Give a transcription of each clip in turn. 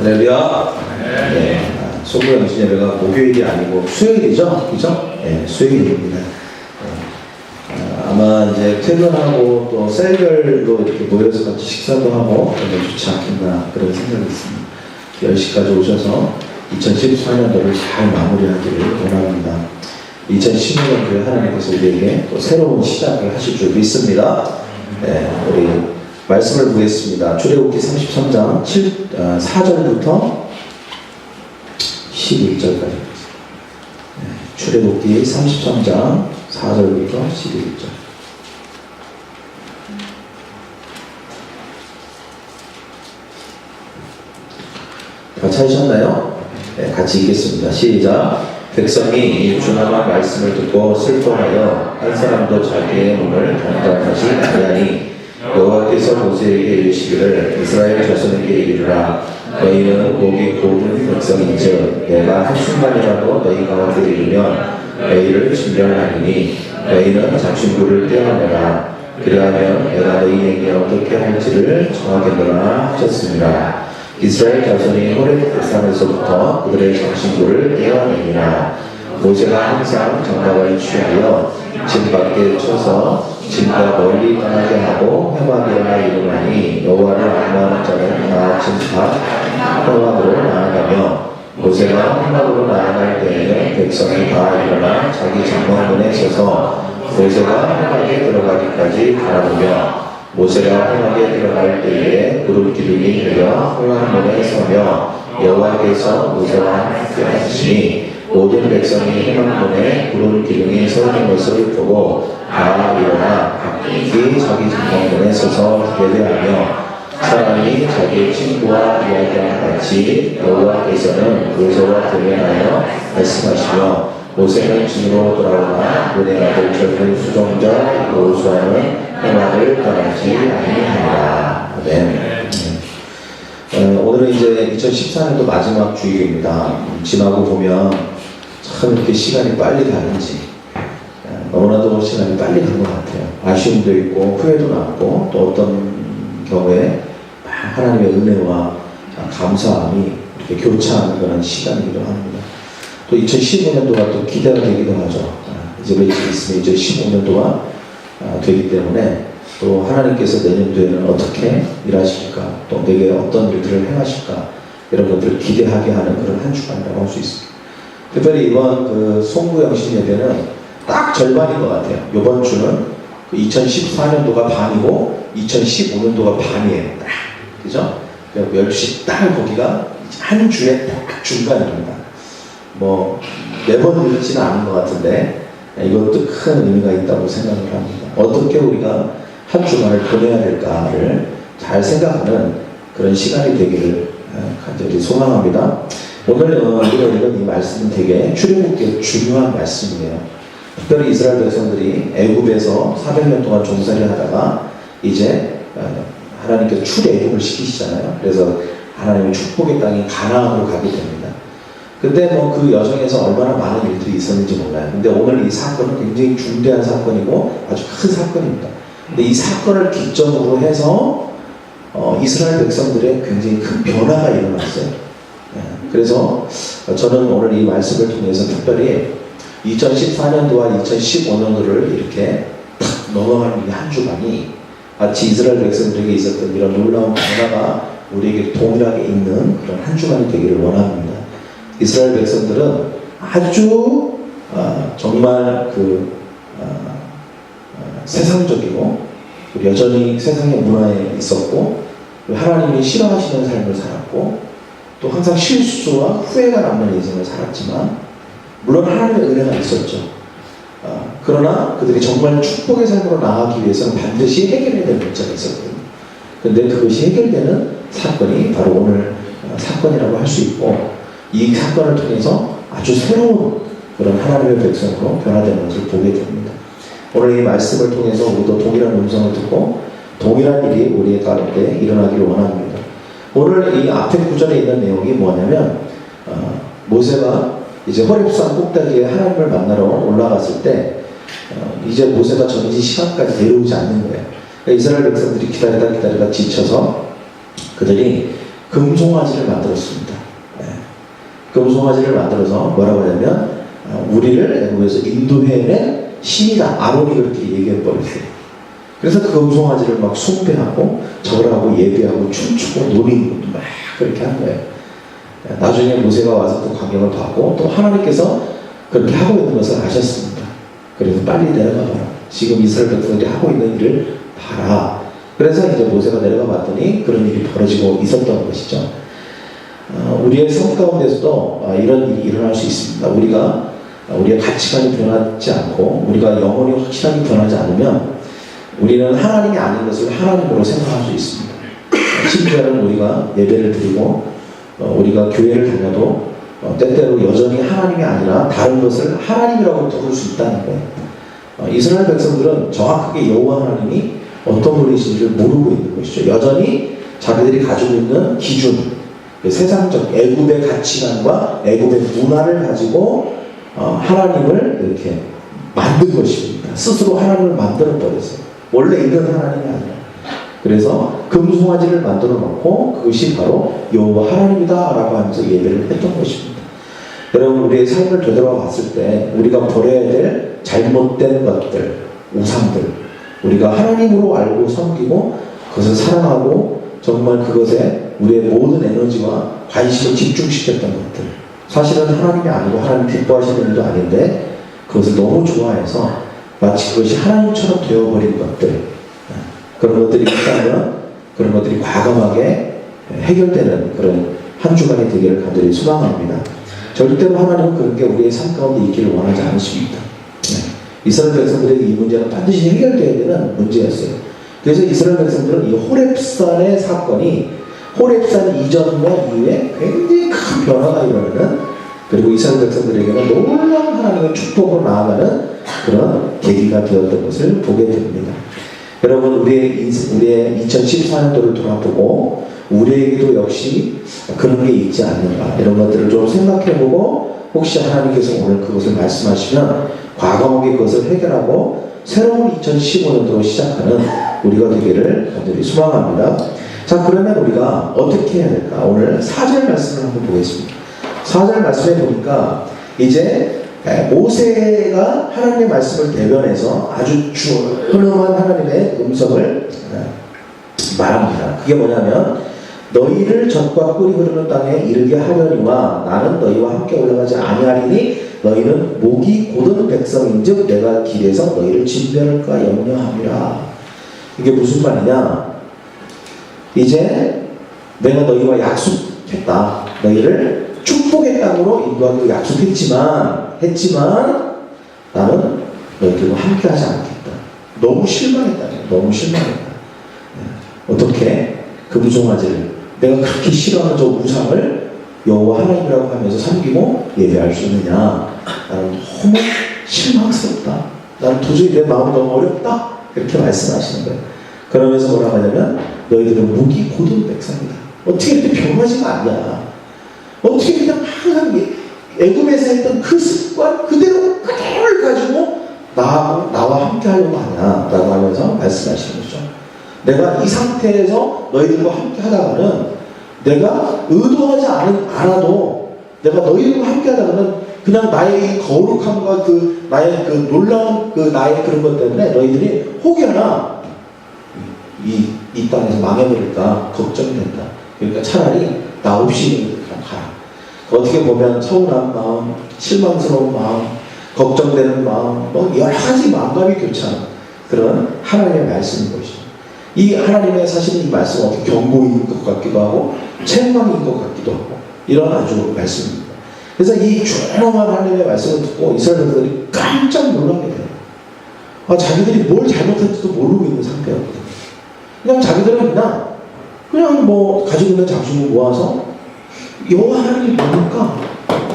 할렐루야. 네. 소구영신 예배가 목요일이 아니고 수요일이죠, 그죠? 네, 수요일입니다. 아마 이제 퇴근하고 또 셀별로 이렇게 모여서 같이 식사도 하고 그러면 좋지 않겠나 그런 생각이 있습니다. 10시까지 오셔서 2014년도를 잘 마무리하기를 원합니다. 2015년도에 하나님께서 우리에게 또 새로운 시작을 하실 줄 믿습니다. 네, 우리 말씀을 보겠습니다. 출애굽기 33장 4절부터 11절까지. 출애굽기 33장 4절부터 11절. 다 찾으셨나요? 네, 같이 읽겠습니다. 시작. 백성이 이 준엄한 말씀을 듣고 슬퍼하여 한 사람도 자기의 몸을 단단하지 아니하니 여호와께서 모세에게 이르시기를 이스라엘 자손에게 이르라. 너희는 목이 고든 백성인즉 내가 한순간이라도 너희 가운데 이르면 너희를 진멸하리니 너희는 잡신구를 떼어내라. 그리하면 내가 너희에게 어떻게 할지를 정하겠노라 하셨습니다. 이스라엘 자손이 호렙 산에서부터 그들의 잡신구를 떼어내니라. 모세가 항상 장막을 취하여 진 밖에 쳐서 진과 멀리 떠나게 하고 회막이라 이르나니 여호와를 악마하는 자는 다 진박 회막으로 나아가며 모세가 회막으로 나아갈 때에는 백성이 다 일어나 자기 장막문에 서서 모세가 회막에 들어가기까지 바라보며 모세가 회막에 들어갈 때에 구름 기둥이 내려 회막문에 서며 여호와께서 모세와 함께 하시니 모든 백성이 회막문에 구름 기둥이 서 있는 것을 보고 다 일어나 각기 자기 장막문에 서서 예배하며 사람이 자기 친구와 이야기한 같이 여호와께서는 모세와 대면하여 말씀하시며 모세는 진으로 돌아오나 눈에 아들 젊은 수종자 여호수아는 회막을 떠나지 아니하니라. 아멘. 오늘은 이제 2014년도 마지막 주일입니다. 지나고 보면 참 이렇게 시간이 빨리 가는지 너무나도 시간이 빨리 간 것 같아요. 아쉬움도 있고 후회도 남고 또 어떤 경우에 하나님의 은혜와 감사함이 이렇게 교차하는 그런 시간이기도 합니다. 또 2015년도가 또 기대가 되기도 하죠. 이제 며칠 있으면 2015년도가 되기 때문에 또 하나님께서 내년도에는 어떻게 일하실까, 또 내게 어떤 일들을 행하실까, 이런 것들을 기대하게 하는 그런 한 주간이라고 할 수 있습니다. 특별히 이번 그 송구영신 예배는 딱 절반인 것 같아요. 이번 주는 2014년도가 반이고 2015년도가 반이에요. 딱, 그죠? 12시 딱 보기가 한 주에 딱 중간입니다. 뭐 매번 이렇지는 않은 것 같은데 이것도 큰 의미가 있다고 생각을 합니다. 어떻게 우리가 한 주간을 보내야 될까를 잘 생각하는 그런 시간이 되기를 간절히 소망합니다. 오늘 우리가 이 말씀은 되게 출애굽기에 중요한 말씀이에요. 특별히 이스라엘 백성들이 애굽에서 400년 동안 종살이 하다가 이제 하나님께서 출애굽을 시키시잖아요. 그래서 하나님의 축복의 땅인 가나안으로 가게 됩니다. 근데 뭐 그 여정에서 얼마나 많은 일들이 있었는지 몰라요. 근데 오늘 이 사건은 굉장히 중대한 사건이고 아주 큰 사건입니다. 근데 이 사건을 기점으로 해서 이스라엘 백성들의 굉장히 큰 변화가 일어났어요. 그래서 저는 오늘 이 말씀을 통해서 특별히 2014년도와 2015년도를 이렇게 탁 넘어가는 이 한 주간이 마치 이스라엘 백성들에게 있었던 이런 놀라운 변화가 우리에게 동일하게 있는 그런 한 주간이 되기를 원합니다. 이스라엘 백성들은 아주 정말 세상적이고 여전히 세상의 문화에 있었고 하나님이 싫어하시는 삶을 살았고 또 항상 실수와 후회가 남는 인생을 살았지만 물론 하나님의 은혜가 있었죠. 그러나 그들이 정말 축복의 삶으로 나아가기 위해서는 반드시 해결해야 될 문제가 있었거든요. 그런데 그것이 해결되는 사건이 바로 오늘 사건이라고 할 수 있고 이 사건을 통해서 아주 새로운 그런 하나님의 백성으로 변화되는 것을 보게 됩니다. 오늘 이 말씀을 통해서 우리도 동일한 음성을 듣고 동일한 일이 우리의 가운데 일어나기를 원합니다. 오늘 이 앞에 구절에 있는 내용이 뭐냐면 모세가 이제 호렙산 꼭대기에 하나님을 만나러 올라갔을 때 이제 모세가 정해진 시간까지 내려오지 않는 거예요. 그러니까 이스라엘 백성들이 기다리다 지쳐서 그들이 금송아지를 만들었습니다. 네. 금송아지를 만들어서 뭐라고 하냐면 우리를 애굽에서 인도해낸 신이다. 아론이 그렇게 얘기해버렸어요. 그래서 그 금송아지를 막 숭배하고 절하고 예배하고 춤추고 노리는 것도 막 그렇게 한 거예요. 나중에 모세가 와서 또 강령을 받고 또 하나님께서 그렇게 하고 있는 것을 아셨습니다. 그래서 빨리 내려가 봐라. 지금 이스라엘 백성들이 하고 있는 일을 봐라. 그래서 이제 모세가 내려가 봤더니 그런 일이 벌어지고 있었던 것이죠. 우리의 삶 가운데서도 이런 일이 일어날 수 있습니다. 우리의 가치관이 변하지 않고 우리가 영혼이 확실하게 변하지 않으면 우리는 하나님이 아닌 것을 하나님으로 생각할 수 있습니다. 심지어는 우리가 예배를 드리고 우리가 교회를 다녀도 때때로 여전히 하나님이 아니라 다른 것을 하나님이라고 부를 수 있다는 거예요. 이스라엘 백성들은 정확하게 여호와 하나님이 어떤 분이신지를 모르고 있는 것이죠. 여전히 자기들이 가지고 있는 기준, 세상적 애굽의 가치관과 애굽의 문화를 가지고 하나님을 이렇게 만든 것입니다. 스스로 하나님을 만들어 버렸어요. 원래 있는 하나님이 아니라. 그래서 금송아지를 만들어 놓고 그것이 바로 여호와 하나님이다 라고 하면서 예배를 했던 것입니다. 여러분, 우리의 삶을 되돌아봤을 때 우리가 버려야 될 잘못된 것들, 우상들, 우리가 하나님으로 알고 섬기고 그것을 사랑하고 정말 그것에 우리의 모든 에너지와 관심을 집중시켰던 것들, 사실은 하나님이 아니고 하나님 기뻐하시는 일도 아닌데 그것을 너무 좋아해서 마치 그것이 하나님처럼 되어버린 것들, 그런 것들이 있다면 그런 것들이 과감하게 해결되는 그런 한 주간이 되기를 간절히 소망합니다. 절대로 하나님은 그런 게 우리의 삶 가운데 있기를 원하지 않으십니다. 이스라엘 백성들에게 이 문제는 반드시 해결되어야 되는 문제였어요. 그래서 이스라엘 백성들은 이 호렙산의 사건이 호렙산 이전과 이후에 굉장히 큰 변화가 일어나는, 그리고 이스라엘 백성들에게는 놀라운 하나님의 축복으로 나아가는 그런 계기가 되었던 것을 보게 됩니다. 여러분, 우리의 2014년도를 돌아보고 우리에게도 역시 그런 게 있지 않는가, 이런 것들을 좀 생각해보고 혹시 하나님께서 오늘 그것을 말씀하시면 과감하게 그것을 해결하고 새로운 2015년도로 시작하는 우리가 되기를 간절히 소망합니다. 자, 그러면 우리가 어떻게 해야 될까? 오늘 4절 말씀을 한번 보겠습니다. 4절 말씀에 보니까 이제 모세가 하나님의 말씀을 대변해서 아주 현엄한 하나님의 음성을 말합니다. 그게 뭐냐면 너희를 젖과 꿀이 흐르는 땅에 이르게 하려니와 나는 너희와 함께 올라가지 아니하리니 너희는 목이 곧은 백성인즉 내가 길에서 너희를 진멸할까 염려함이라. 이게 무슨 말이냐? 이제 내가 너희와 약속했다. 너희를 축복의 땅으로 인도하기로 약속했지만 나는 너희들과 함께하지 않겠다. 너무 실망했다. 너무 실망했다. 어떻게 금송아지를, 내가 그렇게 싫어하는 저 우상을 여호와 하나님이라고 하면서 섬기고 예배할 수 있느냐? 나는 너무 실망스럽다. 나는 도저히 내 마음이 너무 어렵다. 이렇게 말씀하시는 거예요. 그러면서 뭐라고 하냐면 너희들은 목이 곧은 백성이다. 어떻게 이렇게 변하지가 않냐? 어떻게 그냥 항상 애굽에서 했던 그 습관 그대로를 가지고 나와 함께 하려고 하냐? 라고 하면서 말씀하시는 거죠. 내가 이 상태에서 너희들과 함께 하다가는 내가 의도하지 않아도 내가 너희들과 함께 하다가는 그냥 나의 이 거룩함과 나의 놀라운 나의 그런 것 때문에 너희들이 혹여나 이 땅에서 망해버릴까 걱정이 된다. 그러니까 차라리 나 없이 그냥 가라. 어떻게 보면 서운한 마음, 실망스러운 마음, 걱정되는 마음, 여러 가지 마음감이 교차하는 그런 하나님의 말씀인 것이죠. 이 하나님의 사실은 이 말씀은 어떻게 경고인 것 같기도 하고 책망인 것 같기도 하고 이런 아주 말씀입니다. 그래서 이 조용한 하나님의 말씀을 듣고 이스라엘들이 깜짝 놀라게 돼요. 자기들이 뭘 잘못했는지도 모르고 있는 상태였거든요. 그냥 자기들은 그냥 가지고 있는 장식을 모아서 여호와 하나님이 뭡니까?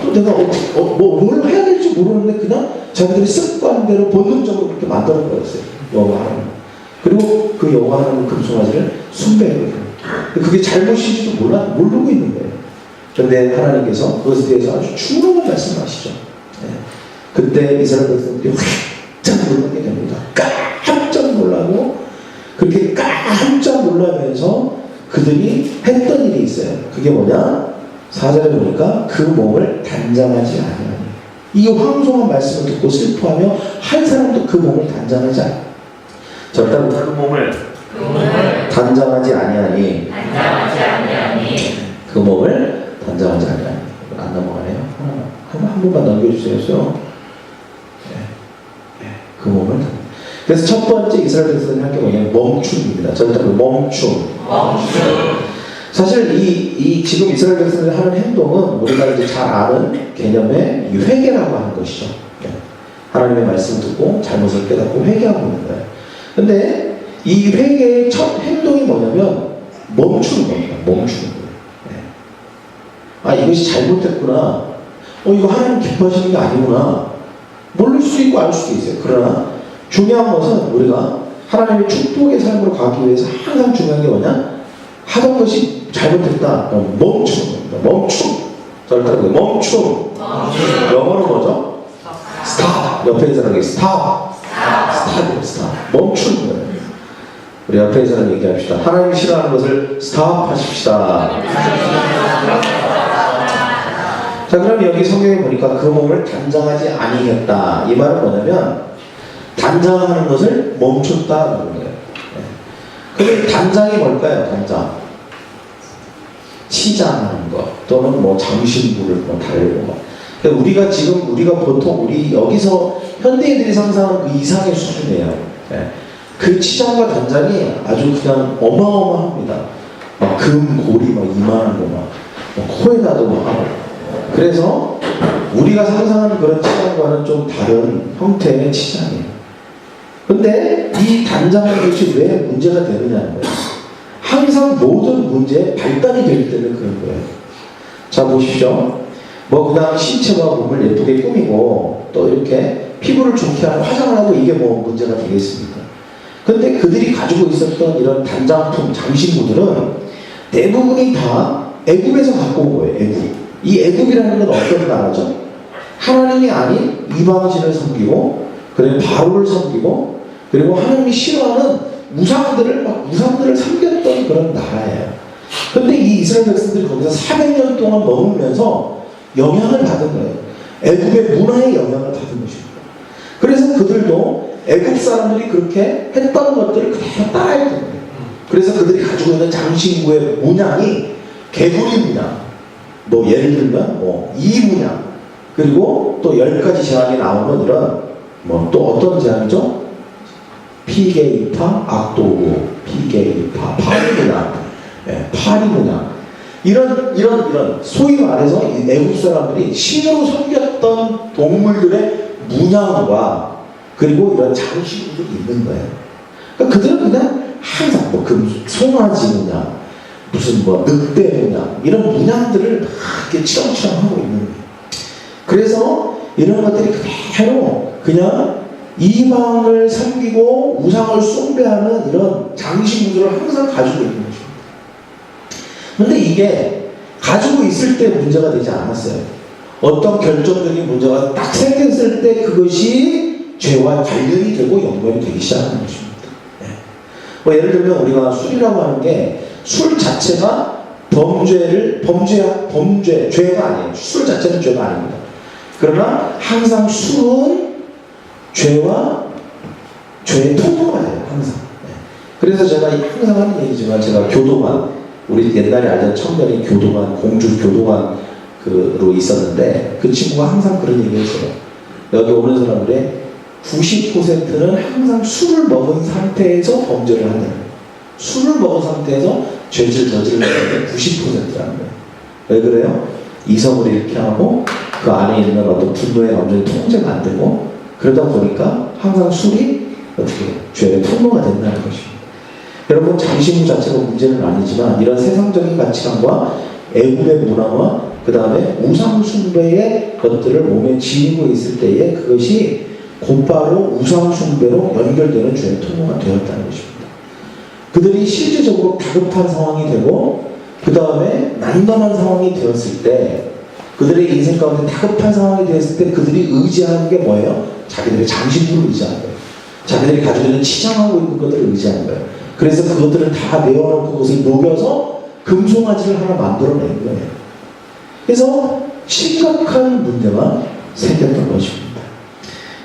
또 내가 뭘 해야 될지 모르는데 그냥 자기들이 습관대로 본능적으로 그렇게 만들어버렸어요. 여호와 하나님. 그리고 그 여호와 하나님 금송아지를 숭배해요. 그게 잘못인지도 모르고 있는 거예요. 그런데 하나님께서 그것에 대해서 아주 중요한 말씀하시죠. 그때 이스라엘 백성들이 깜짝 놀라게 됩니다. 깜짝 놀라고 그렇게 깜짝 놀라면서 그들이 했던 일이 있어요. 뭐냐? 4절에 보니까 그 몸을 단장하지 아니하니. 이 황송한 말씀을 듣고 슬퍼하며 한 사람도 그 몸을 단장하지 아니하니. 절단 그 몸을 단장하지 아니하니. 그 몸을 단장하지 아니하니. 안 넘어가네요. 한 번만 넘겨주세요. 그 몸을. 그래서 첫 번째 이스라엘 백성들이 할 게 뭐냐면 멈춤입니다. 절단 멈춤. 사실 이 지금 이스라엘 백성들이 하는 행동은 우리가 이제 잘 아는 개념의 이 회개라고 하는 것이죠. 하나님의 말씀 듣고 잘못을 깨닫고 회개하고 있는 거예요. 근데 이 회개의 첫 행동이 뭐냐면 멈추는 겁니다. 멈추는 거예요. 아, 이것이 잘못됐구나. 이거 하나님 기뻐하시는 게 아니구나. 모를 수도 있고 알 수도 있어요. 그러나 중요한 것은 우리가 하나님의 축복의 삶으로 가기 위해서 항상 중요한 게 뭐냐? 하던 것이 잘못됐다. 멈춤. 멈춤. 절대로 멈춤. 영어로 뭐죠? 스탑. 옆에 있는 사람에게 스탑. 스탑. 멈추는 거예요. 우리 옆에 있는 사람 얘기합시다. 하나님이 싫어하는 것을 스탑하십시다. 자, 그럼 여기 성경에 보니까 그 몸을 단장하지 아니했다. 이 말은 뭐냐면 단장하는 것을 멈췄다는 거예요. 그럼 단장이 뭘까요? 단장. 치장하는 것 또는 뭐 장신구를 뭐 달고. 그러니까 우리가 보통 우리 여기서 현대인들이 상상하는 그 이상의 수준이에요. 그 치장과 단장이 아주 그냥 어마어마합니다. 막 금고리 막 이만한 거 막 코에다도 막 하고. 그래서 우리가 상상하는 그런 치장과는 좀 다른 형태의 치장이에요. 근데 이 단장하는 것이 왜 문제가 되느냐는 거예요. 항상 모든 문제에 발단이 될 때는 그런 거예요. 자, 보십시오. 뭐 그냥 신체와 몸을 예쁘게 꾸미고 또 이렇게 피부를 좋게 하고 화장을 하고 이게 뭐 문제가 되겠습니까? 근데 그들이 가지고 있었던 이런 단장품, 장신구들은 대부분이 다 애굽에서 갖고 온 거예요. 애굽. 이 애굽이라는 건 어떤 나라죠? 하나님이 아닌 이방신을 섬기고 그리고 바로를 섬기고 그리고 하나님이 싫어하는 우상들을 섬겼던 그런 나라예요. 근데 이 이스라엘 백성들이 거기서 400년 동안 머물면서 영향을 받은 거예요. 애굽의 문화의 영향을 받은 것입니다. 그래서 그들도 애굽 사람들이 그렇게 했던 것들을 그대로 따라했던 거예요. 그래서 그들이 가지고 있는 장신구의 문양이 개구리 문양, 뭐 예를 들면 뭐 이 문양, 그리고 또 10가지 제안이 나오는 이런 뭐 또 어떤 제안이죠? 피게이파, 악도구, 피게이파, 파리문양, 파리문양. 이런 소위 말해서 애국 사람들이 신으로 섬겼던 동물들의 문양과 그리고 이런 장신구들이 있는 거예요. 그러니까 그들은 그냥 항상 뭐 송아지 문양, 무슨 뭐 늑대 문양, 이런 문양들을 막 이렇게 치렁치렁 하고 있는 거예요. 그래서 이런 것들이 그대로 그냥 이방을 섬기고 우상을 숭배하는 이런 장신구들을 항상 가지고 있는 것입니다. 그런데 이게 가지고 있을 때 문제가 되지 않았어요. 어떤 결정적인 문제가 딱 생겼을 때 그것이 죄와 관련이 되고 연관이 되기 시작하는 것입니다. 뭐 예를 들면 우리가 술이라고 하는 게 술 자체가 죄가 아니에요. 술 자체는 죄가 아닙니다. 그러나 항상 술은 죄의 통로가 돼요. 항상. 그래서 제가 항상 하는 얘기지만 제가 교도관, 우리 옛날에 알던 청년이 교도관, 공주 교도관으로 있었는데 그 친구가 항상 그런 얘기를 했어요. 여기 오는 사람들의 90%는 항상 술을 먹은 상태에서 범죄를 한다는 거예요. 술을 먹은 상태에서 죄를 저지르는 게 90%라는 거예요. 왜 그래요? 이성을 잃게 하고 그 안에 있는 어떤 분노의 감정이 통제가 안 되고 그러다 보니까 항상 술이 어떻게 죄의 통로가 된다는 것입니다. 여러분, 장신구 자체가 문제는 아니지만 이런 세상적인 가치관과 애굽의 문화와 그 다음에 우상 숭배의 것들을 몸에 지니고 있을 때에 그것이 곧바로 우상 숭배로 연결되는 죄의 통로가 되었다는 것입니다. 그들이 실질적으로 다급한 상황이 되고 그 다음에 난감한 상황이 되었을 때 그들의 인생 가운데 다급한 상황이 되었을 때 그들이 의지하는 게 뭐예요? 자기들의 장신구를 의지하는 거예요. 자기들이 가지고 있는 치장하고 있는 것들을 의지하는 거예요. 그래서 그것들을 다 내어놓고 그것을 녹여서 금송아지를 하나 만들어낸 거예요. 그래서 심각한 문제가 생겼던 것입니다.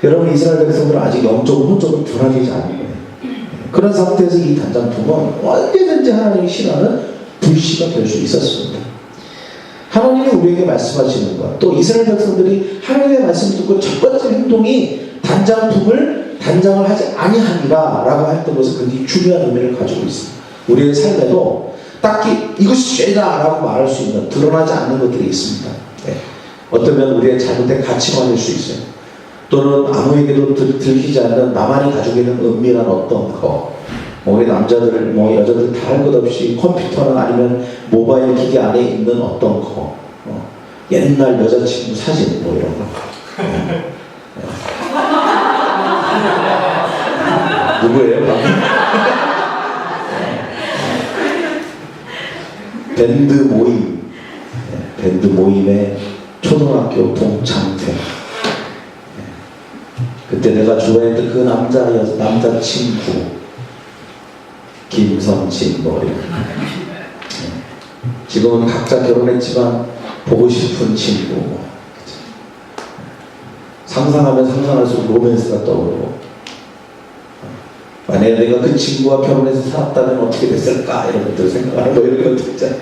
여러분, 이스라엘 백성들은 아직 영적으로 혼적으로 변화되지 않은 거예요. 그런 상태에서 이 단장품은 언제든지 하나님이 싫어하는 불씨가 될 수 있었습니다. 하나님이 우리에게 말씀하시는 것, 또 이스라엘 백성들이 하나님의 말씀을 듣고 첫 번째 행동이 단장을 하지 아니하니라 라고 했던 것은 굉장히 중요한 의미를 가지고 있습니다. 우리의 삶에도 딱히 이것이 죄다 라고 말할 수 있는, 드러나지 않는 것들이 있습니다. 네. 어쩌면 우리의 잘못된 가치관일 수 있어요. 또는 아무에게도 들키지 않는 나만이 가지고 있는 은밀한 어떤 거, 우리 남자들, 여자들 다 할 것 없이 컴퓨터나 아니면 모바일 기기 안에 있는 어떤 거, 옛날 여자친구 사진 이런 거. 누구예요? 밴드 모임의 초등학교 동창생. 그때 내가 좋아했던 그 남자친구 김선진 이렇게. 지금은 각자 결혼했지만 보고 싶은 친구. 상상하면 상상할수록 로맨스가 떠오르고, 만약에 내가 그 친구와 결혼해서 살았다면 어떻게 됐을까 이런 것들 생각하는 이런 것들 있잖아요.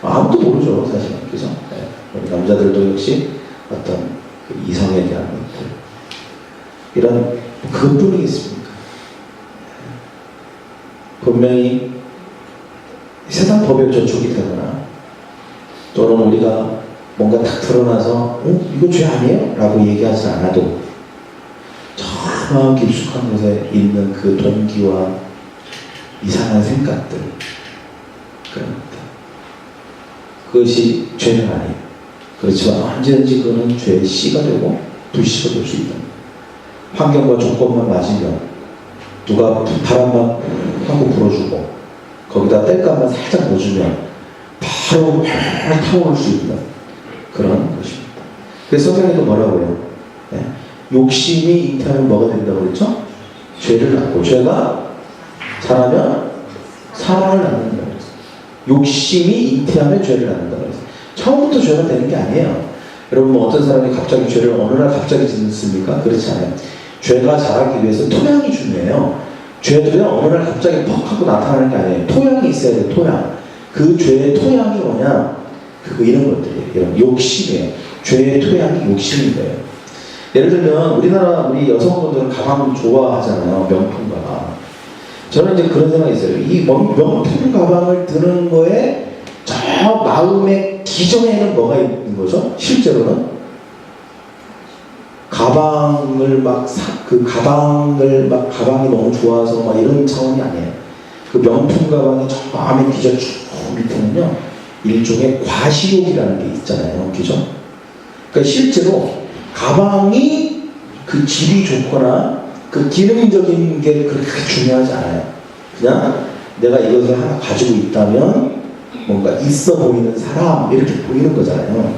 아무도 모르죠, 사실. 그죠? 네. 우리 남자들도 역시 어떤 그 이성에 대한 것들, 이런 그것뿐이겠습니까? 분명히 세상 법에 저촉이 되거나, 또는 우리가 뭔가 딱 드러나서 이거 죄 아니에요? 라고 얘기하지 않아도 저 마음 깊숙한 곳에 있는 그 동기와 이상한 생각들, 그런 것들, 그것이 죄는 아니에요. 그렇지만 언제든지 그거는 죄의 씨가 되고 불씨가 될 수 있다. 환경과 조건만 맞으면, 누가 바람만 하고 불어주고 거기다 땔감만 살짝 넣어주면 바로 활 타오를 수 있는 그런 것입니다. 그래서 성경에도 뭐라고 해요? 네. 욕심이 잉태하면 뭐가 된다고 그랬죠? 죄를 낳고, 죄가 자라면 사망을 낳는다고 그랬어요. 욕심이 잉태하면 죄를 낳는다고 그랬어요. 처음부터 죄가 되는 게 아니에요. 여러분, 어떤 사람이 갑자기 죄를 어느 날 갑자기 짓습니까? 그렇지 않아요. 죄가 자라기 위해서 토양이 중요해요. 죄도요, 어느 날 갑자기 퍽 하고 나타나는 게 아니에요. 토양이 있어야 돼요, 토양. 그 죄의 토양이 뭐냐? 이런 것들이에요. 이런 욕심이에요. 죄의 토양이 욕심인 거예요. 예를 들면, 우리 여성분들은 가방 좋아하잖아요. 명품 가방. 저는 이제 그런 생각이 있어요. 이 명품 가방을 드는 거에 저 마음의 기전에는 뭐가 있는 거죠? 실제로는? 가방이 너무 좋아서 이런 차원이 아니에요. 그 명품 가방이 저 마음의 기전 쭉 밑에는요, 일종의 과시욕이라는 게 있잖아요. 그죠? 그러니까 실제로 가방이 그 질이 좋거나 그 기능적인 게 그렇게 중요하지 않아요. 그냥 내가 이것을 하나 가지고 있다면 뭔가 있어 보이는 사람, 이렇게 보이는 거잖아요.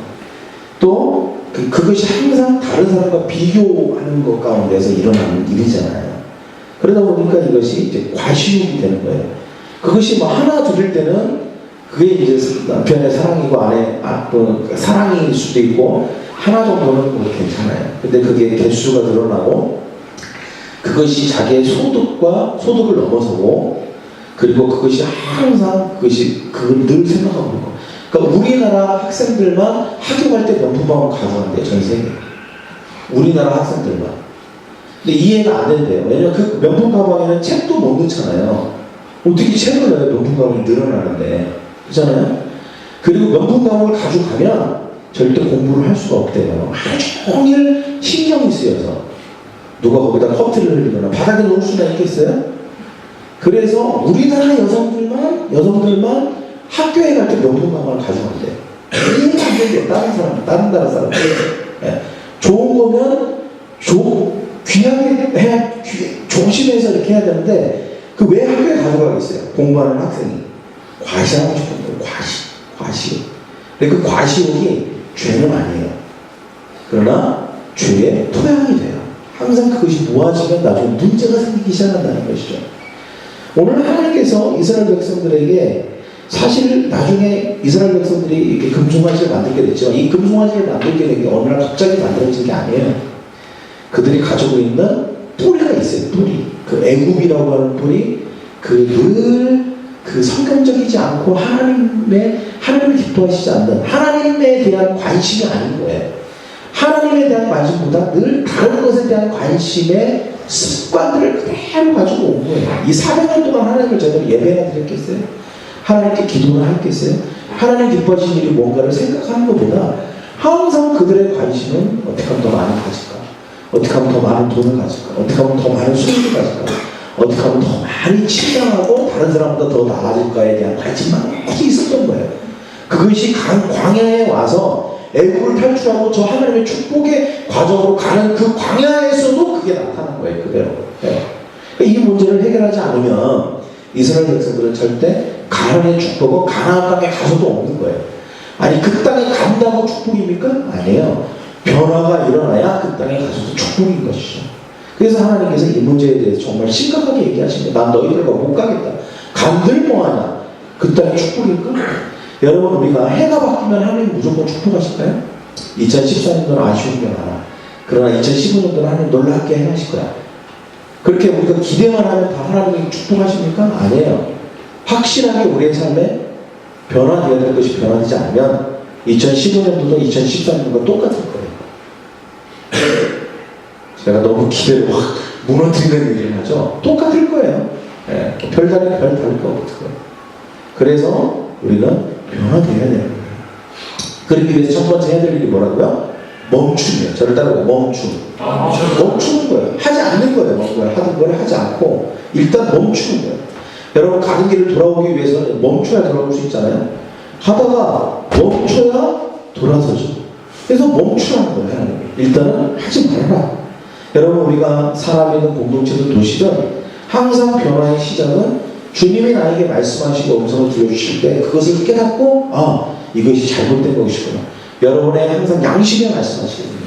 또 그것이 항상 다른 사람과 비교하는 것 가운데서 일어나는 일이잖아요. 그러다 보니까 이것이 이제 과시욕이 되는 거예요. 그것이 하나 드릴 때는 그게 이제 남편의 사랑이고 사랑일 수도 있고, 하나 정도는 괜찮아요. 근데 그게 개수가 늘어나고, 그것이 자기의 소득을 넘어서고, 그리고 그것이 항상 그걸 늘 생각하고 있는 거. 그러니까 우리나라 학생들만 학교 갈 때 명품가방을 가져간대요, 전 세계. 우리나라 학생들만. 근데 이해가 안 된대요. 왜냐면 그 명품가방에는 책도 못 넣잖아요. 어떻게 책을 넣어야 명품가방이 늘어나는데. 그렇잖아요? 그리고 명품가방을 가져가면 절대 공부를 할 수가 없대요. 하루 종일 신경이 쓰여서. 누가 거기다 커피를 흘리거나 바닥에 놓을 수나 있겠어요? 그래서 우리나라 여성들만 학교에 갈 때 명품 가방을 가져간대요. 이해가 안 된대요. 다른 나라 사람들. 네. 좋은 거면 귀하게 조심해서 이렇게 해야 되는데, 왜 학교에 가져가겠어요? 공부하는 학생이. 과시하고 싶은 거예요. 과시. 근데 그 과시욕이 죄는 아니에요. 그러나 죄의 토양이 돼요. 항상 그것이 모아지면 나중에 문제가 생기기 시작한다는 것이죠. 오늘 하나님께서 이스라엘 백성들에게 사실 나중에 이스라엘 백성들이 이렇게 금송아지를 만들게 됐지만 이 금송아지를 만들게 된 게 어느 날 갑자기 만들어진 게 아니에요. 그들이 가지고 있는 뿌리가 있어요. 뿌리. 그 애굽이라고 하는 뿌리, 그 성경적이지 않고 하나님을 기뻐하시지 않는 하나님에 대한 관심이 아닌 거예요. 하나님에 대한 관심보다 늘 다른 것에 대한 관심의 습관들을 그대로 가지고 온 거예요. 이 400년 동안 하나님을 제대로 예배나 드렸겠어요? 하나님께 기도를 하겠어요? 하나님 기뻐하시는 일이 뭔가를 생각하는 것보다 항상 그들의 관심은 어떻게 하면 더 많이 가질까? 어떻게 하면 더 많은 돈을 가질까? 어떻게 하면 더 많은 수익을 가질까? 어떻게 하면 더 많이 치장하고 다른 사람보다 더 나아질까에 대한 관심만 계속 있었던 거예요. 그것이 광야에 와서 애굽을 탈출하고 저 하나님의 축복의 과정으로 가는 그 광야에서도 그게 나타난 거예요. 그대로. 이 문제를 해결하지 않으면 이스라엘 백성들은 절대 가나안의 축복은 가나안 땅에 가서도 없는 거예요. 아니 그 땅에 간다고 축복입니까? 아니에요. 변화가 일어나야 그 땅에 가서도 축복인 것이죠. 그래서 하나님께서 이 문제에 대해서 정말 심각하게 얘기하십니다. 난 너희들과 못 가겠다. 간들 뭐하냐? 그 땅에 축복일까? 여러분 우리가 해가 바뀌면 하나님 무조건 축복하실까요? 2014년도는 아쉬운 게 많아. 그러나 2015년도는 하나님 놀랍게 행하실 거야. 그렇게 우리가 기대만 하면 다 하나님이 축복하십니까? 아니에요. 확실하게 우리의 삶에 변화되어야 될 것이 변화되지 않으면 2015년도도 2014년도가 똑같을 거예요. 제가 너무 기대를 확 무너뜨리는 얘기를 하죠. 똑같을 거예요. 별다른 별 다를 거 없어요. 그래서 우리는 변화되어야 되는 거예요. 그러기 위해서 첫 번째 해야 될 일이 뭐라고요? 멈춤이에요. 저를 따라오고 멈춤. 멈추는 거예요. 하지 않는 거예요. 뭔가를 하던 걸 하지 않고 일단 멈추는 거예요. 여러분 가는 길을 돌아오기 위해서는 멈춰야 돌아올 수 있잖아요. 하다가 멈춰야 돌아서죠. 그래서 멈추라는 거예요. 하나님이. 일단은 하지 말아라. 여러분 우리가 살아있는 공동체든 도시든 항상 변화의 시작은 주님이 나에게 말씀하시고 음성을 들려주실 때 그것을 깨닫고 이것이 잘못된 것이구나. 여러분의 항상 양심에 말씀하시거든요.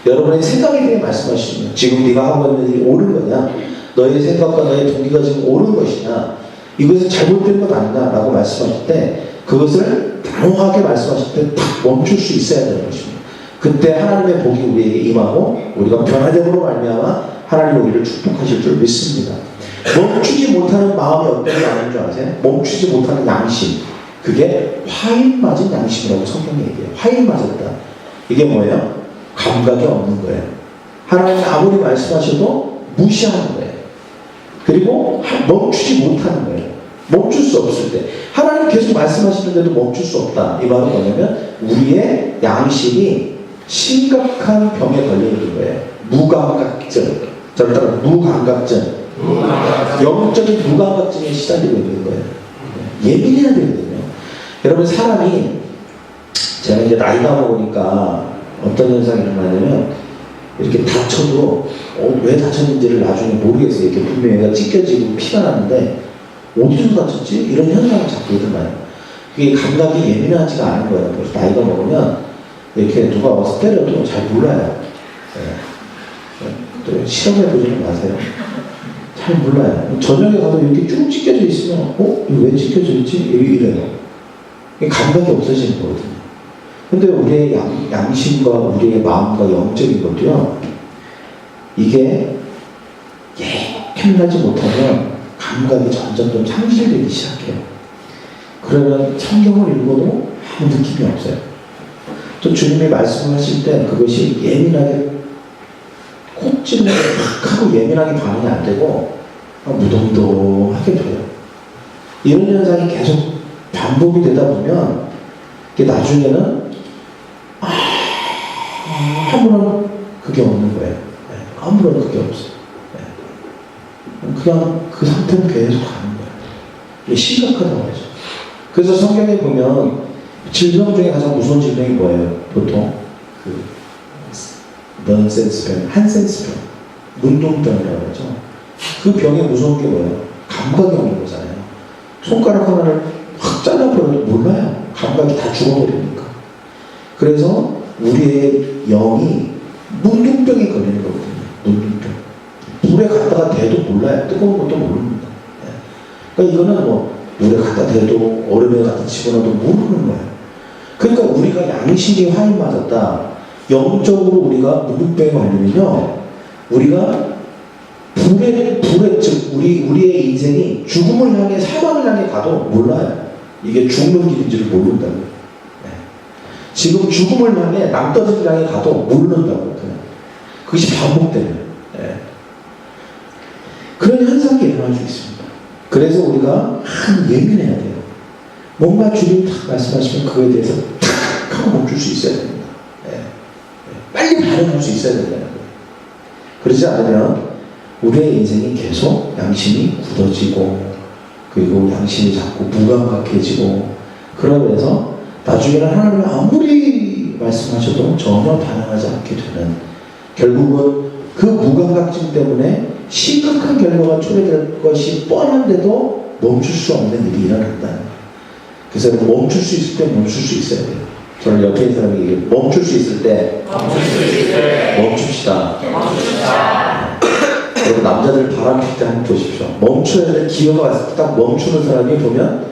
여러분의 생각에 대해 말씀하시거든요. 지금 네가 하고 있는 일이 옳은 거냐? 너의 생각과 너의 동기가 지금 옳은 것이냐? 이것은 잘못된 것 아니냐? 라고 말씀하실 때 그것을 단호하게 말씀하실 때 딱 멈출 수 있어야 되는 것입니다. 그때 하나님의 복이 우리에게 임하고 우리가 변화됨으로 말미암아 하나님 우리를 축복하실 줄 믿습니다. 멈추지 못하는 마음이 어떤 게 아닌 줄 아세요? 멈추지 못하는 양심. 그게 화인 맞은 양심이라고 성경이 얘기해요. 화인 맞았다. 이게 뭐예요? 감각이 없는 거예요. 하나님이 아무리 말씀하셔도 무시하는 거예요. 그리고 멈추지 못하는 거예요. 멈출 수 없을 때. 하나님 계속 말씀하시는데도 멈출 수 없다. 이 말은 뭐냐면 우리의 양심이 심각한 병에 걸려 있는 거예요. 무감각증. 저를 따라 무감각증. 영적인 무감각증에 시달리고 있는 거예요. 예민해야 되거든요. 여러분 사람이 제가 이제 나이가 먹으니까 어떤 현상이 일어나냐면 이렇게 다쳐도 왜 다쳤는지를 나중에 모르겠어요. 이렇게 분명히 얘가 찢겨지고 피가 나는데 어디서 다쳤지? 이런 현상이 자꾸 일어나요. 그게 감각이 예민하지가 않은 거예요. 그래서 나이가 먹으면 이렇게 누가 와서 때려도 잘 몰라요. 실험해보지는 마세요. 잘 몰라요. 저녁에 가서 이렇게 쭉 찢겨져 있으면 이거 왜 찢겨져 있지? 이래요. 감각이 없어지는 거거든요. 근데 우리의 양심과 우리의 마음과 영적인 것도요, 이게 예민하지 못하면 감각이 점점 좀 상실되기 시작해요. 그러면 성경을 읽어도 아무 느낌이 없어요. 또 주님이 말씀하실 때 그것이 예민하게 콕 찔러서 탁 하고 예민하게 반응이 안 되고 무덤덤하게 돼요. 이런 현상이 계속 반복이 되다 보면 나중에는 아무런 그게 없는 거예요. 아무런 그게 없어요. 그냥 그 상태는 계속 가는 거예요. 이게 심각하다고 하죠. 그래서 성경에 보면 질병 중에 가장 무서운 질병이 뭐예요? 보통 넌센스병, 한센스병, 문둥병이라고 하죠. 그 병의 무서운 게 뭐예요? 감각이 없는 거잖아요. 손가락 하나를 확 잘라버려도 몰라요. 감각이 다 죽어버리니까. 그래서 우리의 영이 문둥병에 걸리는 거거든요. 문둥병. 불에 갔다가 대도 몰라요. 뜨거운 것도 모릅니다. 그러니까 이거는 물에 갖다 대도 얼음에 갖다 집어넣어도 모르는 거예요. 그러니까 우리가 양심이 화인 맞았다. 영적으로 우리가 무릎병에 걸리면요, 우리가 불에 즉 우리의 인생이 죽음을 향해 사망을 향해 가도 몰라요. 이게 죽는 길인지를 모른다고요. 네. 지금 죽음을 향해 낭떠러지를 향해 가도 모른다고요. 그것이 반복되는. 네. 그런 현상이 일어날 수 있습니다. 그래서 우리가 예민해야 돼요. 뭔가 주님 탁 말씀하시면 그거에 대해서 탁 하고 멈출 수 있어야 됩니다. 네. 빨리 반응할 수 있어야 된다는 거예요. 그러지 않으면 우리의 인생이 계속 양심이 굳어지고, 그리고 양심이 자꾸 무감각해지고, 그러면서 나중에는 하나님이 아무리 말씀하셔도 전혀 반응하지 않게 되는, 결국은 그 무감각증 때문에 심각한 결과가 초래될 것이 뻔한데도 멈출 수 없는 일이 일어난다는 거예요. 그래서 멈출 수 있을 때 멈출 수 있어야 돼요. 저는 옆에 있는 사람에게 멈출 수 있을 때 멈춥시다. 여러분, 남자들 바람 필 때 한번 보십시오. 멈춰야 될 기회가 왔을 때 딱 멈추는 사람이 보면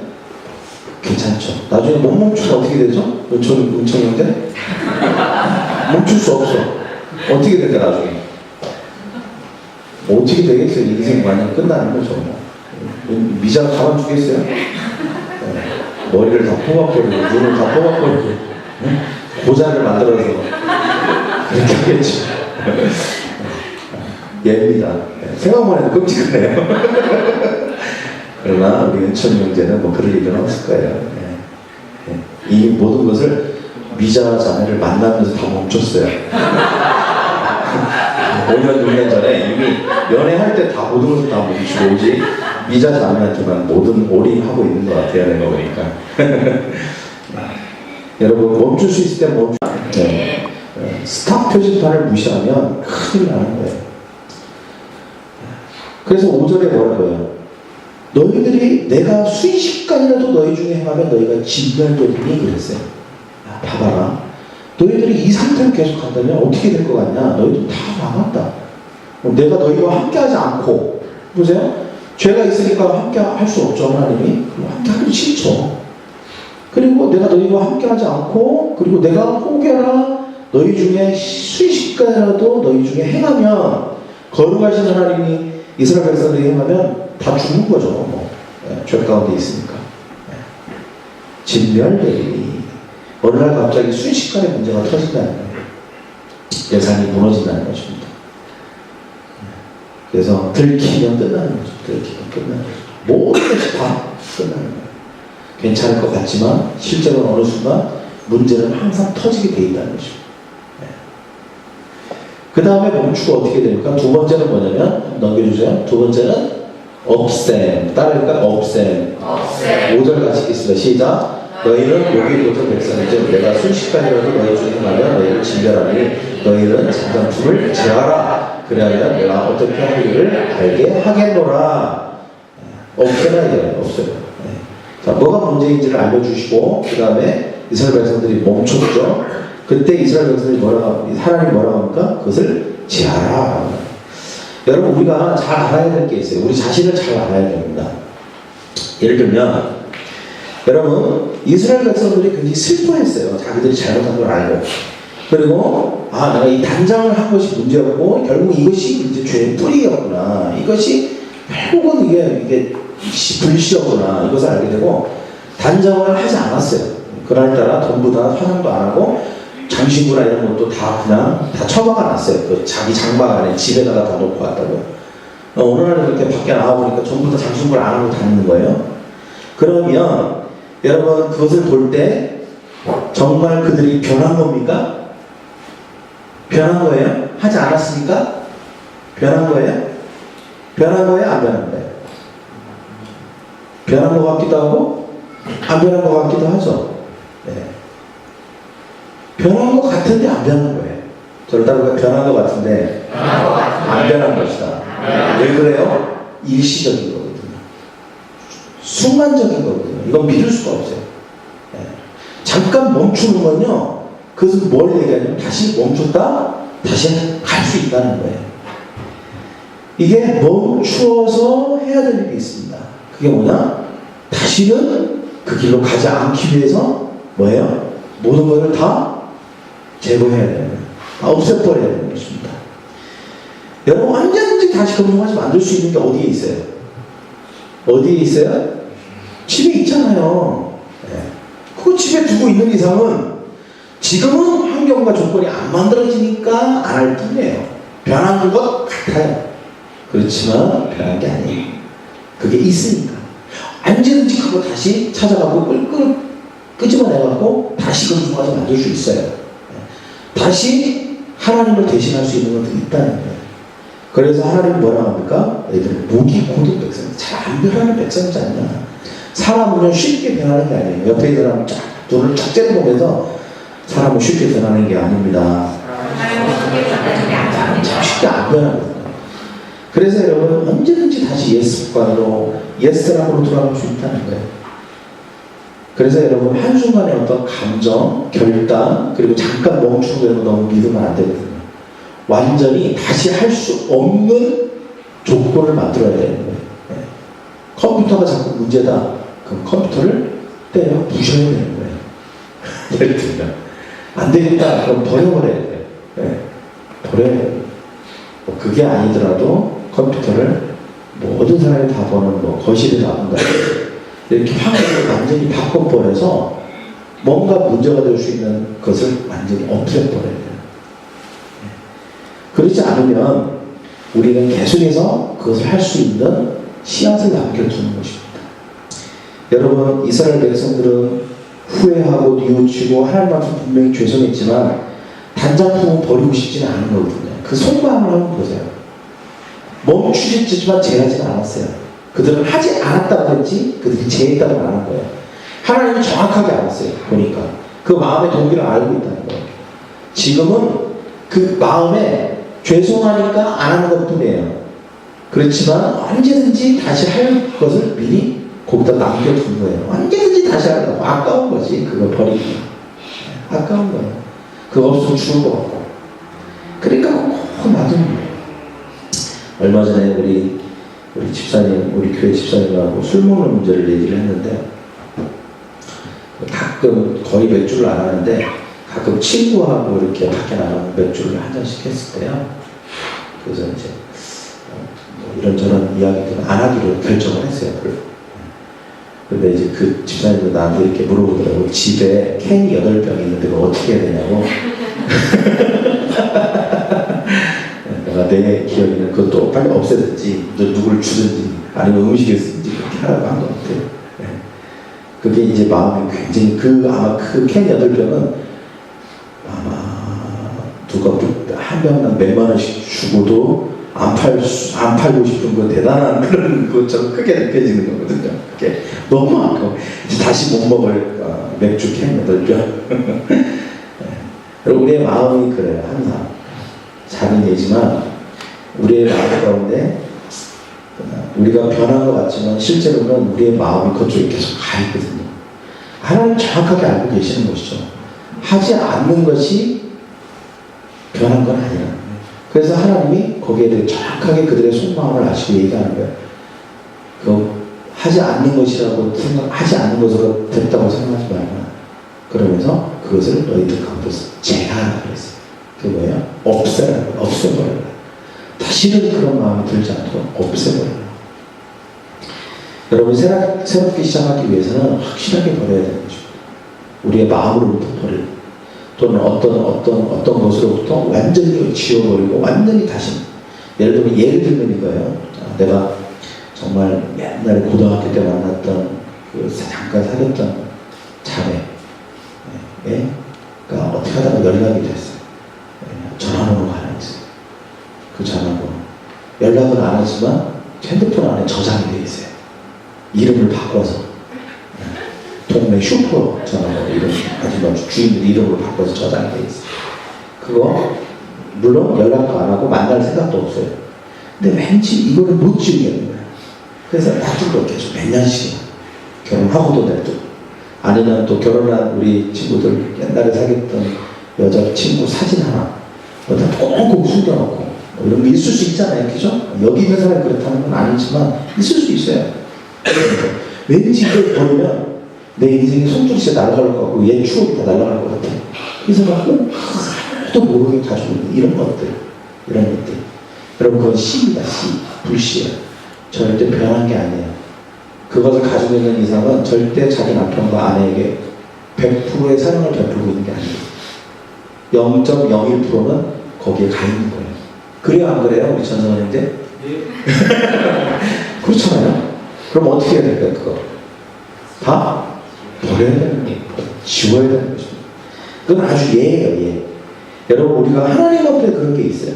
괜찮죠. 나중에 못 멈추면 어떻게 되죠? 은총 형제? 멈출 수 없어. 어떻게 될까 나중에? 어떻게 되겠어요? 인생 완전 끝나는 거죠. 미자 가만 두겠어요? 머리를 다 뽑아버리고 눈을 다 뽑아버리고 고자를 만들어서 그렇게 하겠죠. 예입니다. 생각만 해도 끔찍하네요. 그러나 우리 은천 형제는 뭐 그럴 일은 없을 거예요. 이 모든 것을 미자 자매를 만나면서 다 멈췄어요. 5년, 6년 전에 이미 연애할 때 다 모든 것을 다 멈추고 오지, 미자 자매한테만 모든 올인하고 있는 것 같아요. 내가 보니까. 여러분, 멈출 수 있을 때 멈추. 스탑 표지판을 무시하면 큰일 나는 거예요. 그래서 5절에 뭐라고요? 너희들이 내가 순식간이라도 너희 중에 행하면 너희가 진멸되리니 그랬어요. 봐봐라. 너희들이 이 상태로 계속 간다면 어떻게 될 것 같냐? 너희들 다 망한다. 내가 너희와 함께하지 않고, 보세요. 죄가 있으니까 함께 할 수 없죠. 하나님이. 함께 하기 싫죠. 그리고 내가 너희와 함께하지 않고, 그리고 내가 혹여나 너희 중에 순식간이라도 너희 중에 행하면, 거룩하신 하나님이 이스라엘 백성들이 행하면 다 죽는 거죠. 뭐. 죄 가운데 있으니까. 진멸되리니. 어느 날 갑자기 순식간에 문제가 터진다는 거예요. 예산이 무너진다는 것입니다. 그래서 들키면 끝나는 거죠. 들키면 끝나는 거죠. 모든 것이 다 끝나는 거예요. 괜찮을 것 같지만 실제로는 어느 순간 문제는 항상 터지게 돼 있다는 것입니다. 그 다음에 멈추고 어떻게 됩니까? 두 번째는 뭐냐면, 넘겨주세요. 두 번째는 없앰. 따르니까 없앰. 5절 같이 읽겠습니다. 시작. 너희는 여기 보통 백성이죠. 내가 순식간이라도 너희 중에 말하면 너희를 진멸하니 너희는 장장품을 제하라. 그래야면 내가 어떻게 하기를 알게 하겠노라. 없애나 이거예요. 없어요. 자, 뭐가 문제인지를 알려주시고, 그 다음에 이스라엘 백성들이 멈췄죠. 그때 이스라엘 백성들이 하나님 뭐라고 합니까? 그것을 제하라. 여러분, 우리가 잘 알아야 될 게 있어요. 우리 자신을 잘 알아야 됩니다. 예를 들면, 여러분, 이스라엘 백성들이 굉장히 슬퍼했어요. 자기들이 잘못한 걸 알고. 그리고, 내가 이 단장을 한 것이 문제였고, 결국 이것이 이제 죄의 뿌리였구나. 이것이, 결국은 이게 불씨였구나. 이것을 알게 되고, 단장을 하지 않았어요. 그날따라 전부 다 화장도 안 하고, 장신구나 이런 것도 다 그냥 다 처박아 놨어요. 그 자기 장막 안에 집에다가 다 놓고 왔다고요. 어느 날은 이렇게 밖에 나와보니까 전부 다 장신구를 안 하고 다니는 거예요. 그러면 여러분, 그것을 볼 때 정말 그들이 변한 겁니까? 변한 거예요? 하지 않았으니까? 변한 거예요? 변한 거예요? 안 변한 거예요? 변한 것 같기도 하고 안 변한 것 같기도 하죠. 변한 것 같은데 안 변한 거예요. 저를 따르고 변한 것 같은데 안 변한 것이다. 왜 그래요? 일시적인 거거든요. 순간적인 거거든요. 이건 믿을 수가 없어요. 잠깐 멈추는 건요, 그것은 뭘 얘기하냐면 다시 멈췄다 다시 갈 수 있다는 거예요. 이게 멈추어서 해야 될 일이 있습니다. 그게 뭐냐? 다시는 그 길로 가지 않기 위해서 뭐예요? 모든 것을 다 제거해야 되는 거예요. 다 없애버려야 되는 것입니다. 여러분 언제든지 다시 금송아지 만들 수 있는 게 어디에 있어요? 어디에 있어요? 집에 있잖아요. 네. 그거 집에 두고 있는 이상은 지금은 환경과 조건이 안 만들어지니까 안 할 뿐이에요. 변한 것 같아요. 그렇지만 변한 게 아니에요. 그게 있으니까. 언제든지 그거 다시 찾아가고 끄집어내갖고 다시 금송아지 만들 수 있어요. 네. 다시 하나님을 대신할 수 있는 것도 있다는 거예요. 그래서 하나님은 뭐라고 합니까? 얘들은 목이 고든 백성, 잘 안 변하는 백성이지 않냐. 사람은 쉽게 변하는 게 아니에요. 옆에 있는 사람 눈을 쫙 째려보면서 사람은 쉽게 변하는 게 아닙니다. 참 쉽게 안 변하거든요. 그래서 여러분 언제든지 다시 옛 습관으로 옛 사람으로 돌아갈 수 있다는 거예요. 그래서 여러분 한순간에 어떤 감정, 결단 그리고 잠깐 멈추고 너무 믿으면 안 되거든요. 완전히 다시 할 수 없는 조건을 만들어야 되는 거예요. 네. 컴퓨터가 자꾸 문제다. 그럼 컴퓨터를 때려 부셔야 되는 거예요. 예를 들면 안 되겠다. 그럼 버려버려야 돼요. 네. 버려야 돼요. 뭐 그게 아니더라도 컴퓨터를 모든 사람이 다 보는 뭐 거실에 놔둔다. 이렇게 환경을 완전히 바꿔버려서 뭔가 문제가 될 수 있는 것을 완전히 없애버려야 돼요. 그렇지 않으면 우리는 계속해서 그것을 할 수 있는 씨앗을 남겨두는 것입니다. 여러분 이스라엘 백성들은 후회하고 뉘우치고 하나님 앞에 분명히 죄송했지만 단장품은 버리고 싶지는 않은 거거든요. 그 속마음을 한번 보세요. 멈추셨지만 제하지는 않았어요. 그들은 하지 않았다고 했지 그들이 제했다고 안 한 거예요. 하나님은 정확하게 알았어요. 보니까 그 마음의 동기를 알고 있다는 거예요. 지금은 그 마음에 죄송하니까 안 하는 것 뿐이에요. 그렇지만 언제든지 다시 할 것을 미리 거기다 남겨둔 거예요. 언제든지 다시 하려고. 아까운 거지. 그거 버리기. 아까운 거예요. 그거 없으면 죽을 것 같고. 그러니까 꼭 놔두는 거예요. 얼마 전에 우리 집사님, 우리 교회 집사님하고 술 먹는 문제를 얘기를 했는데 가끔 거의 맥주를 안 하는데 가끔 친구하고 이렇게 밖에 나가면 맥주를 한 잔씩 했을 때요. 그래서 이제 뭐 이런저런 이야기들은 안 하기로 결정을 했어요. 근데 이제 그 집사님도 나한테 이렇게 물어보더라고. 집에 캔이 8병 있는데 그거 어떻게 해야 되냐고. 내가 내 기억에는 그것도 빨리 없애든지 누구를 주든지 아니면 음식을 쓰든지 그렇게 하라고 한 것 같아요. 그게 이제 마음이 굉장히 아마 그 캔 8병은 아마 누가 한 병당 몇만 원씩 주고도 안 팔고 싶은 건 대단한 그런 것처럼 크게 느껴지는 거거든요. 그게 너무 아까워. 이제 다시 못 먹을 맥주 캔 8병. 여러분 우리의 마음이 그래요. 항상 작은 예지만 우리의 마음 가운데 우리가 변한 것 같지만 실제로는 우리의 마음이 그쪽에 계속 가 있거든요. 하나님 정확하게 알고 계시는 것이죠. 하지 않는 것이 변한 건 아니라. 그래서 하나님이 거기에 대해 정확하게 그들의 속마음을 아시고 얘기하는 거예요. 그 하지 않는 것이라고 하지 않는 것으로 됐다고 생각하지 말라. 그러면서 그것을 너희들 가운데서 제하라 그랬어요. 그게 뭐예요? 없애버려라. 다시는 그런 마음이 들지 않도록 없애버려라. 여러분 새롭게 시작하기 위해서는 확실하게 버려야 되는 것입니다. 우리의 마음으로부터 버리고 또는 어떤 것으로부터 완전히 지워버리고 완전히 다시 예를 들면 이거예요. 내가 정말 옛날에 고등학교 때 만났던 잠깐 사귀었던 자매가 어떻게 하다가 연락이 됐어요. 전화번호가 하나 있어요. 그 전화번호 연락은 안 하지만 핸드폰 안에 저장이 되어 있어요. 이름을 바꿔서 동네 슈퍼 전화번호 이름 아줌마 주인들 이름으로 바꿔서 저장이 되어 있어요. 그거 물론 연락도 안 하고 만날 생각도 없어요. 근데 왠지 이거를 못 지우겠는 거예요. 그래서 놔두고 계속 몇 년씩이나 결혼하고도 냅두고 아니면 또 결혼한 우리 친구들 옛날에 사귀었던 여자 친구 사진 하나 어디다 꽁꽁 숨겨놓고 뭐 이런 게 있을 수 있잖아요. 그죠? 여기 있는 사람이 그렇다는 건 아니지만 있을 수 있어요. 왠지 이걸 버리면 내 인생의 손톱이 진짜 날아갈 것 같고 옛 추억이 다 날아갈 것 같아. 이 생각은 또 모르게 가지고 있는 이런 것들. 여러분 그건 씨입니다. 씨. 불씨예요. 절대 변한 게 아니에요. 그것을 가지고 있는 이상은 절대 자기 남편과 아내에게 100%의 사랑을 베풀고 있는 게 아니에요. 0.01%는 거기에 가 있는 거예요. 그래요, 안 그래요? 우리 전성원인데? 그렇잖아요. 그럼 어떻게 해야 될까요, 그거? 다 버려야 되는 거예요. 지워야 되는 거죠. 그건 아주 예예요, 예. 여러분, 우리가 하나님 앞에 그런 게 있어요.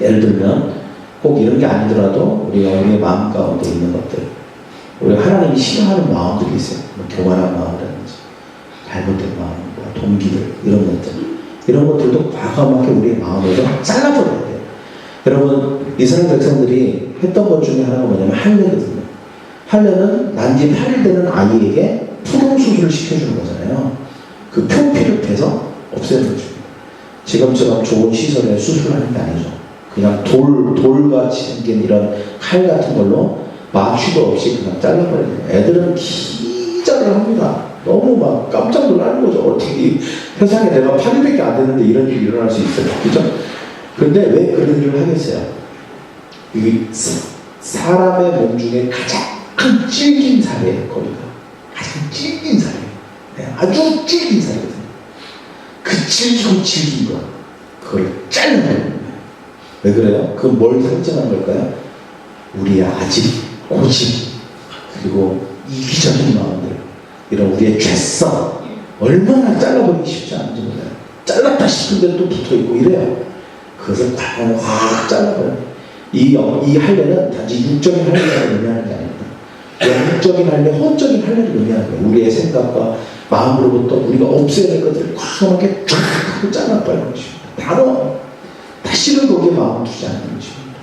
예를 들면, 꼭 이런 게 아니더라도 우리의 마음 가운데 있는 것들. 우리가 하나님이 싫어하는 마음들이 있어요. 뭐 교만한 마음이라든지, 잘못된 마음, 뭐 동기들, 이런 것들. 이런 것들도 과감하게 우리의 마음에서 잘라버려야 돼요. 여러분, 이스라엘 백성들이 했던 것 중에 하나가 뭐냐면 할례거든요. 할례는 난지 8일 되는 아이에게 푸동 수술을 시켜주는 거잖아요. 그 표피를 빼서 없애는 거죠. 지금처럼 좋은 시설에 수술하는 게 아니죠. 그냥 돌같이 생긴 이런 칼 같은 걸로 마취도 없이 그냥 잘라버려요. 애들은 기절을 합니다. 너무 막 깜짝 놀라는 거죠. 어떻게 세상에 내가 8일밖에 안 됐는데 이런 일이 일어날 수 있어요. 그죠? 근데 왜 그런 일을 하겠어요? 이게 사람의 몸 중에 가장 질긴 살이에요. 거기가 가장 질긴 살이에요. 네, 아주 질긴 살이거든요. 그 질긴 거 그걸 잘라내는 거예요. 왜 그래요? 그건 뭘 상징하는 걸까요? 우리의 아직 고집 그리고 이기적인 마음들 이런 우리의 죄성 얼마나 잘라버리기 쉽지 않은지 몰라요. 잘랐다 싶은데 또 붙어있고 이래요. 그것을 확 잘라버려요. 이 할례는 단지 육적인 할례를 의미하는 게 아닙니다. 영적인 할례, 혼적인 할례를 의미하는 거예요. 우리의 생각과 마음으로부터 우리가 없애야 될 것들을 과감하게 쫙 하고 잘라버리는 것입니다. 바로 다시는 거기에 마음을 두지 않는 것입니다.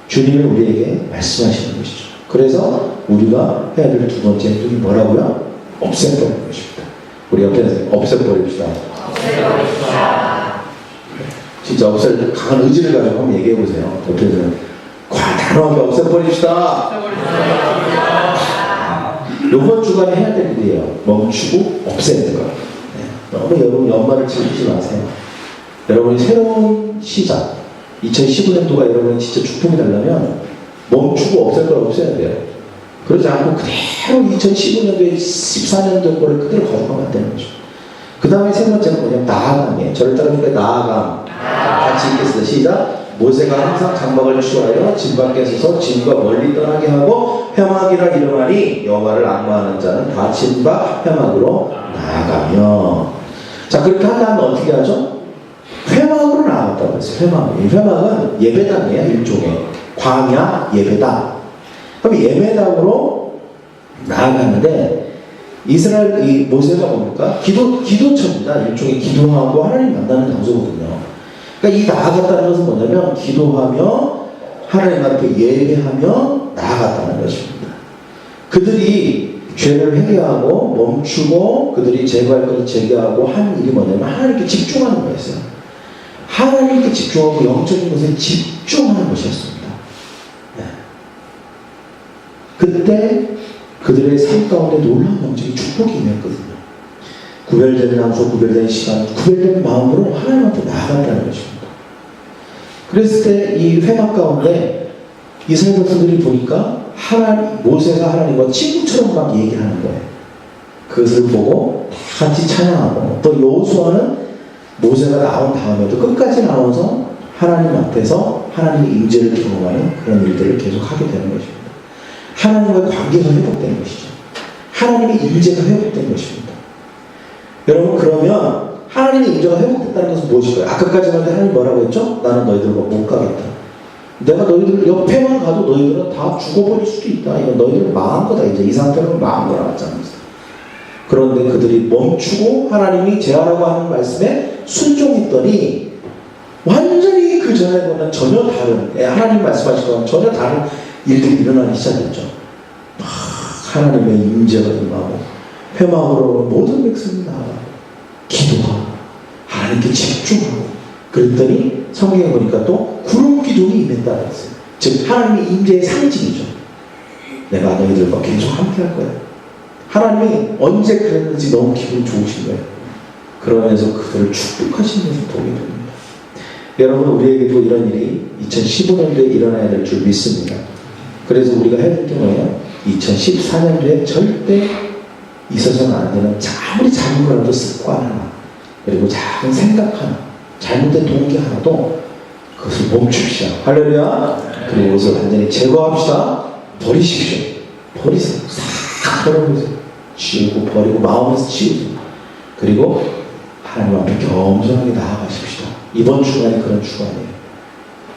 주님은 우리에게 말씀하시는 것이죠. 그래서 우리가 해야 될 두 번째 행동이 뭐라고요? 없애버리는 것입니다. 우리 옆에서 없애버립시다. 진짜 강한 의지를 가지고 한번 얘기해 보세요. 옆에서 단호하게 없애버립시다. 이번 주간에 해야 될 일이에요. 멈추고 없애는 거. 네. 너무 여러분 연말을 즐기지 마세요. 여러분이 새로운 시작 2015년도가 여러분이 진짜 축복이 되려면 멈추고 없앨 걸 없애야 돼요. 그러지 않고 그대로 2015년도에 14년도 거를 그대로 가져가면 안 되는 거죠. 그 다음에 세 번째는 뭐냐면 나아감이에요. 저를 따르니까 나아감. 같이 읽겠습니다. 시작. 모세가 항상 장막을 취하여 진 밖에 서서 진과 멀리 떠나게 하고 회막이라 이름하니 여호와를 앙망하는 자는 다 진 밖 회막으로 나아가며. 자, 그렇게 한 다음에 어떻게 하죠? 회막으로 나아갔다고 했어요. 회막은 예배당이에요. 일종의 광야 예배당. 그럼 예배당으로 나아가는데 이스라엘 이 모세가 뭡니까? 기도처입니다. 일종의 기도하고 하나님 만나는 장소거든요. 그러니까 이 나아갔다는 것은 뭐냐면 기도하며 하나님 앞에 예배하며 나아갔다는 것입니다. 그들이 죄를 회개하고 멈추고 그들이 제거할 것을 제거하고 한 일이 뭐냐면 하나님께 집중하는 거였어요. 하나님께 집중하고 영적인 것에 집중하는 것이었습니다. 네. 그때 그들의 삶 가운데 놀라운 영적인 축복이 임했거든요. 구별된 장소, 구별된 시간, 구별된 마음으로 하나님 앞에 나아간다는 것입니다. 그랬을 때 이 회막 가운데 이스라엘 백성들이 보니까 모세가 하나님과 친구처럼 막 얘기하는 거예요. 그것을 보고 다 같이 찬양하고 또 여호수아는 모세가 나온 다음에도 끝까지 나와서 하나님 앞에서 하나님의 임재를 경험하는 그런 일들을 계속 하게 되는 것입니다. 하나님과의 관계가 회복되는 것이죠. 하나님의 임재가 회복된 것입니다. 여러분, 그러면 하나님의 임재가 회복됐다는 것은 무엇일까요? 아까까지만 해도 하나님 뭐라고 했죠? 나는 너희들과 못 가겠다. 내가 너희들 옆에만 가도 너희들은 다 죽어버릴 수도 있다. 이건 너희들은 망한 거다. 이제 이 상태로는 망한 거라고 했잖아요. 그런데 그들이 멈추고 하나님이 제하라고 하는 말씀에 순종했더니 완전히 그 전에보다는 전혀 다른, 하나님 말씀하신 건 전혀 다른 일들이 일어나기 시작했죠. 하나님의 임재가 임하고 회막으로 모든 백성이 나와고 기도하고 하나님께 집중하고 그랬더니 성경에 보니까 또 구름 기둥이 임했다고 했어요. 즉 하나님의 임재의 상징이죠. 내가 너희들과 계속 함께 할 거야. 하나님이 언제 그랬는지 너무 기분 좋으신 거예요. 그러면서 그들을 축복하시면서 복이 됩니다. 여러분, 우리에게도 이런 일이 2015년도에 일어나야 될 줄 믿습니다. 그래서 우리가 해야 될 게 뭐예요? 2014년도에 절대 있어서는 안 되는 아무리 작은 거라도 습관 하나, 그리고 작은 생각 하나, 잘못된 동기 하나도 그것을 멈춥시다. 할렐루야. 그리고 그것을 완전히 제거합시다. 버리십시오. 버리세요. 싹 버려보세요. 치우고 버리고 마음에서 치우세요. 그리고 하나님 앞에 겸손하게 나아가십시다. 이번 주간이 그런 주간이에요.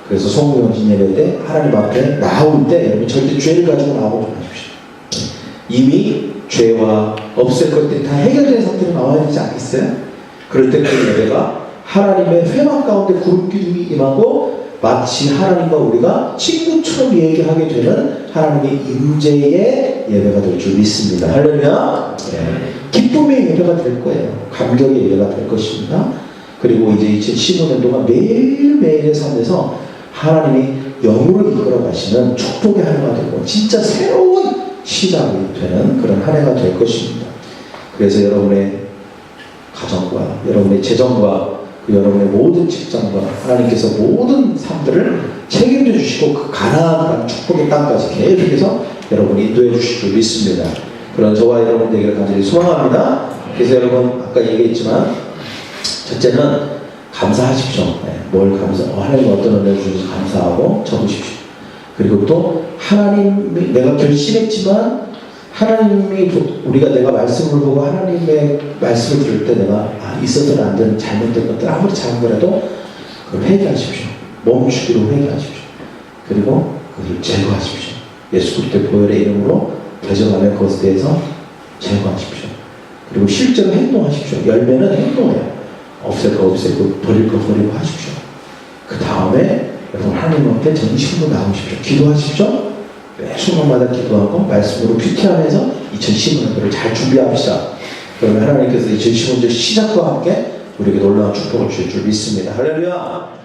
그래서 성경신 예배 때 하나님 앞에 나올 때 여러분 절대 죄를 가지고 나오지 마십시오. 이미 죄와 없앨 것들이 다 해결된 상태로 나와야 되지 않겠어요? 그럴 때 그 예배가 하나님의 회막 가운데 구름 기둥이 임하고 마치 하나님과 우리가 친구처럼 얘기하게 되는 하나님의 임재의 예배가 될 줄 믿습니다. 할렐루야. 네. 기쁨의 예배가 될 거예요. 감격의 예배가 될 것입니다. 그리고 이제 2015년도가 매일매일의 삶에서 하나님이 영으로 이끌어 가시는 축복의 한 해가 되고 진짜 새로운 시작이 되는 그런 한 해가 될 것입니다. 그래서 여러분의 가정과 여러분의 재정과 여러분의 모든 직장과 하나님께서 모든 삶들을 책임져 주시고 그 가나안 축복의 땅까지 계속해서 여러분이 인도해 주실 줄 믿습니다. 그런 저와 여러분 되기를 간절히 소망합니다. 그래서 여러분 아까 얘기했지만 첫째는 감사하십시오. 네, 뭘 하나님 어떤 은혜를 주셔서 감사하고 적으십시오. 그리고 또 하나님이 내가 결심했지만 하나님이 우리가 내가 말씀을 보고 하나님의 말씀을 들을 때 내가 있어서는 안 되는 잘못된 것들 아무리 작은 거라도 그걸 회개하십시오. 멈추기로 회개하십시오. 그리고 그것을 제거하십시오. 예수 그리스도의 보혈의 이름으로 개정하면 그것에 대해서 제거하십시오. 그리고 실제로 행동하십시오. 열매는 행동이에요. 없앨 거 없애고 버릴 거 버리고 하십시오. 그 다음에 여러분 하나님 앞에 정식으로 나오십시오. 기도하십시오. 매 순간마다 기도하고 말씀으로 큐티하면서 2015년도를 잘 준비합시다. 그러면 하나님께서 2015년 시작과 함께 우리에게 놀라운 축복을 주실 줄 믿습니다. 할렐루야.